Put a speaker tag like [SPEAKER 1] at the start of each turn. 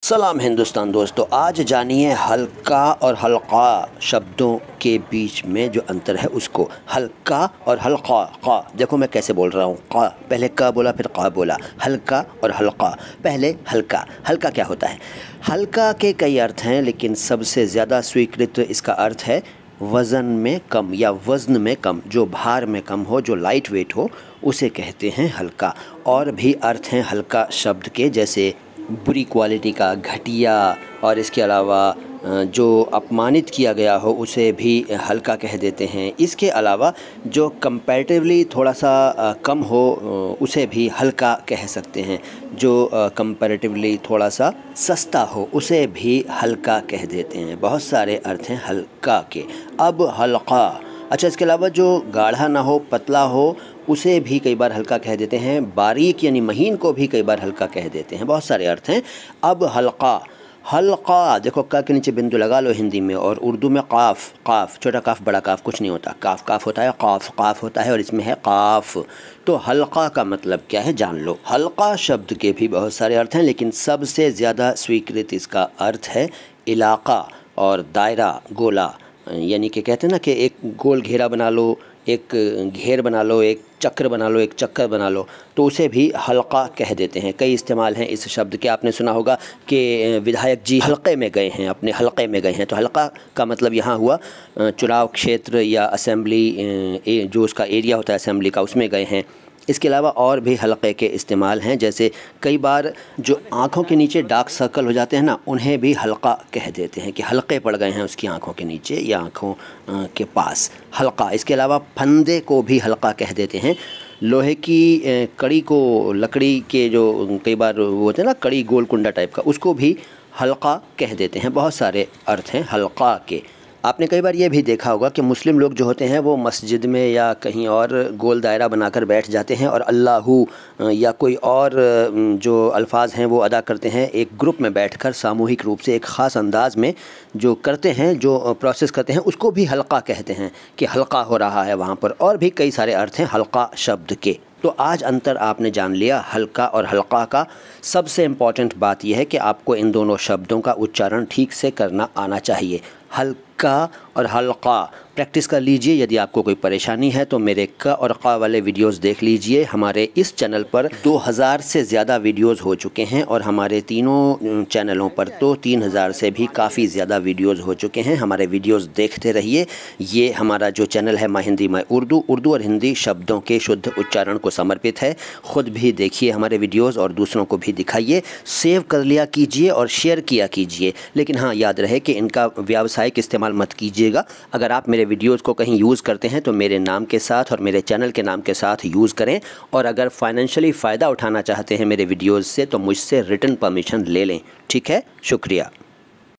[SPEAKER 1] सलाम हिंदुस्तान दोस्तों, आज जानिए हल्का और हल्का शब्दों के बीच में जो अंतर है उसको। हल्का और हल्का, क़ा देखो मैं कैसे बोल रहा हूँ, क़ा पहले क बोला फिर क़ा बोला। हल्का और हल्का, पहले हल्का। हल्का क्या होता है? हल्का के कई अर्थ हैं, लेकिन सबसे ज़्यादा स्वीकृत इसका अर्थ है वज़न में कम या वज़न में कम, जो भार में कम हो, जो लाइट वेट हो, उसे कहते हैं हल्का। और भी अर्थ हैं हल्का शब्द के, जैसे बुरी क्वालिटी का, घटिया, और इसके अलावा जो अपमानित किया गया हो उसे भी हल्का कह देते हैं। इसके अलावा जो कंपैरेटिवली थोड़ा सा कम हो उसे भी हल्का कह सकते हैं। जो कंपैरेटिवली थोड़ा सा सस्ता हो उसे भी हल्का कह देते हैं। बहुत सारे अर्थ हैं हल्का के। अब हल्का, अच्छा, इसके अलावा जो गाढ़ा ना हो, पतला हो, उसे भी कई बार हल्का कह देते हैं। बारीक यानी महीन को भी कई बार हल्का कह देते हैं। बहुत सारे अर्थ हैं। अब हल्का, हल्का देखो क के नीचे बिंदु लगा लो हिंदी में, और उर्दू में काफ़, काफ़ छोटा काफ़ बड़ा काफ़ कुछ नहीं होता, काफ़ काफ़ होता है, काफ़ काफ़ होता है, और इसमें है काफ़। तो हल्का का मतलब क्या है जान लो। हल्का शब्द के भी बहुत सारे अर्थ हैं, लेकिन सबसे ज़्यादा स्वीकृत इसका अर्थ है इलाका और दायरा, गोला। यानी कि कहते हैं ना कि एक गोल घेरा बना लो, एक घेर बना लो, एक चक्र बना लो, एक चक्कर बना लो, तो उसे भी हल्का कह देते हैं। कई इस्तेमाल हैं इस शब्द के। आपने सुना होगा कि विधायक जी हल्के में गए हैं, अपने हल्के में गए हैं। तो हल्का का मतलब यहाँ हुआ चुनाव क्षेत्र या असेंबली, जो उसका एरिया होता है असेंबली का, उसमें गए हैं। इसके अलावा और भी हल्के के इस्तेमाल हैं, जैसे कई बार जो आँखों के नीचे डार्क सर्कल हो जाते हैं ना, उन्हें भी हल्का कह देते हैं कि हल्के पड़ गए हैं उसकी आँखों के नीचे या आँखों के पास, हल्का। इसके अलावा फंदे को भी हल्का कह देते हैं। लोहे की कड़ी को, लकड़ी के जो कई बार वो होते हैं ना कड़ी, गोल कुंडा टाइप का, उसको भी हल्का कह देते हैं। बहुत सारे अर्थ हैं हल्का के। आपने कई बार ये भी देखा होगा कि मुस्लिम लोग जो होते हैं वो मस्जिद में या कहीं और गोल दायरा बनाकर बैठ जाते हैं और अल्लाहू या कोई और जो अल्फाज हैं वो अदा करते हैं। एक ग्रुप में बैठकर सामूहिक रूप से एक ख़ास अंदाज में जो करते हैं, जो प्रोसेस करते हैं, उसको भी हल्का कहते हैं कि हल्का हो रहा है वहाँ पर। और भी कई सारे अर्थ हैं हल्का शब्द के। तो आज अंतर आपने जान लिया हल्का और हल्का का। सबसे इम्पॉर्टेंट बात यह है कि आपको इन दोनों शब्दों का उच्चारण ठीक से करना आना चाहिए। हल्का और हल्का प्रैक्टिस कर लीजिए। यदि आपको कोई परेशानी है तो मेरे क और क़ा वाले वीडियोस देख लीजिए। हमारे इस चैनल पर 2000 से ज़्यादा वीडियोस हो चुके हैं, और हमारे तीनों चैनलों पर तो 3000 से भी काफ़ी ज़्यादा वीडियोस हो चुके हैं। हमारे वीडियोस देखते रहिए। ये हमारा जो चैनल है माय हिंदी माय उर्दू, उर्दू और हिंदी शब्दों के शुद्ध उच्चारण को समर्पित है। ख़ुद भी देखिए हमारे वीडियोज़ और दूसरों को भी दिखाइए। सेव कर लिया कीजिए और शेयर किया कीजिए। लेकिन हाँ, याद रहे कि इनका व्यावसायिक इस्तेमाल मत कीजिएगा। अगर आप मेरे वीडियोज़ को कहीं यूज़ करते हैं तो मेरे नाम के साथ और मेरे चैनल के नाम के साथ यूज़ करें। और अगर फाइनेंशियली फ़ायदा उठाना चाहते हैं मेरे वीडियोज़ से तो मुझसे रिटन परमिशन ले लें। ठीक है, शुक्रिया।